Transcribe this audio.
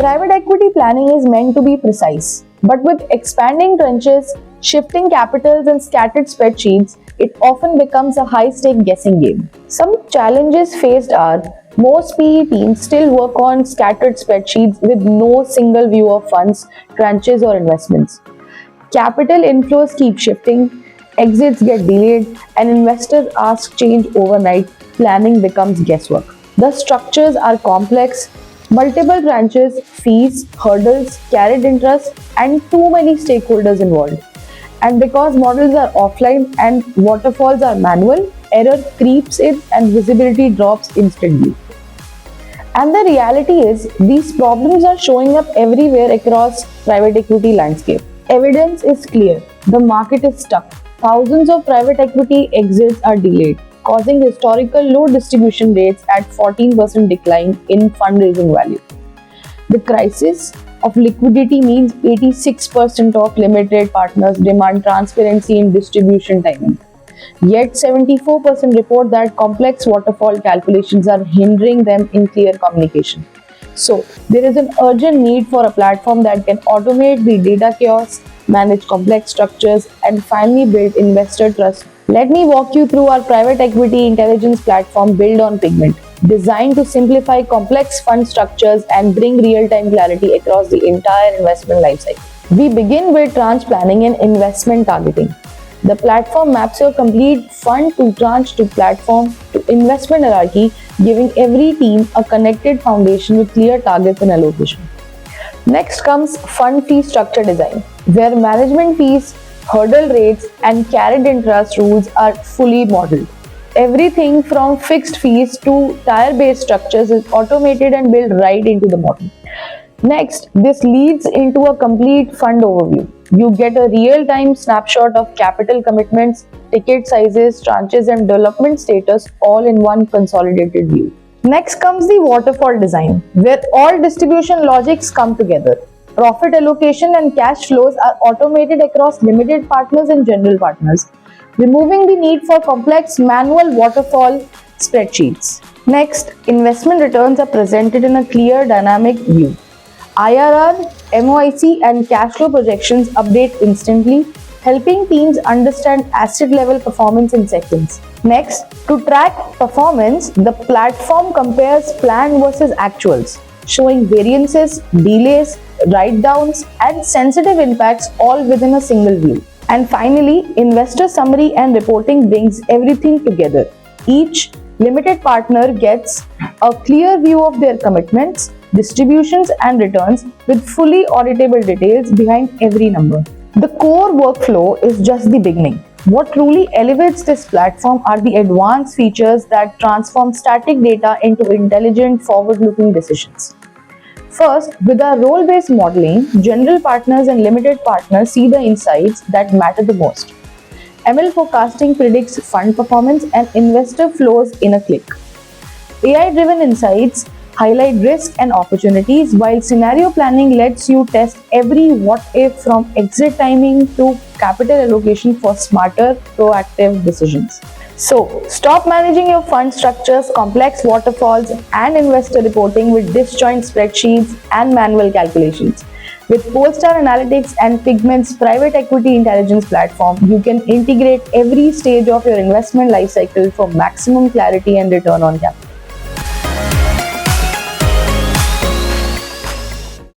Private equity planning is meant to be precise, but with expanding trenches, shifting capitals, and scattered spreadsheets, it often becomes a high stake guessing game. Some challenges faced are most PE teams still work on scattered spreadsheets with no single view of funds, tranches, or investments. Capital inflows keep shifting, exits get delayed, and investors ask change overnight. Planning becomes guesswork. The structures are complex, multiple branches, fees, hurdles, carried interest, and too many stakeholders involved. And because models are offline and waterfalls are manual, error creeps in and visibility drops instantly. And the reality is, these problems are showing up everywhere across private equity landscape. Evidence is clear. The market is stuck. Thousands of private equity exits are delayed, causing historical low distribution rates at 14% decline in fundraising value. The crisis of liquidity means 86% of limited partners demand transparency in distribution timing. Yet 74% report that complex waterfall calculations are hindering them in clear communication. So, there is an urgent need for a platform that can automate the data chaos, manage complex structures, and finally build investor trust. Let me walk you through our private equity intelligence platform built on Pigment, designed to simplify complex fund structures and bring real-time clarity across the entire investment lifecycle. We begin with tranche planning and investment targeting. The platform maps your complete fund to tranche to platform to investment hierarchy, giving every team a connected foundation with clear targets and allocation. Next comes fund fee structure design, where management fees, hurdle rates, and carried interest rules are fully modeled. Everything from fixed fees to tier-based structures is automated and built right into the model. Next, this leads into a complete fund overview. You get a real-time snapshot of capital commitments, ticket sizes, tranches, and development status all in one consolidated view. Next comes the waterfall design, where all distribution logics come together. Profit allocation and cash flows are automated across limited partners and general partners, removing the need for complex manual waterfall spreadsheets. Next, investment returns are presented in a clear dynamic view. IRR, MOIC, and cash flow projections update instantly, helping teams understand asset level performance in seconds. Next, to track performance, the platform compares plan versus actuals, showing variances, delays, write-downs, and sensitive impacts all within a single view. And finally, investor summary and reporting brings everything together. Each limited partner gets a clear view of their commitments, distributions, and returns with fully auditable details behind every number. The core workflow is just the beginning. What truly elevates this platform are the advanced features that transform static data into intelligent, forward-looking decisions. First, with our role-based modeling, general partners and limited partners see the insights that matter the most. ML forecasting predicts fund performance and investor flows in a click. AI-driven insights highlight risks and opportunities, while scenario planning lets you test every what-if from exit timing to capital allocation for smarter, proactive decisions. So, stop managing your fund structures, complex waterfalls, and investor reporting with disjoint spreadsheets and manual calculations. With Polestar Analytics and Pigment's private equity intelligence platform, you can integrate every stage of your investment lifecycle for maximum clarity and return on capital.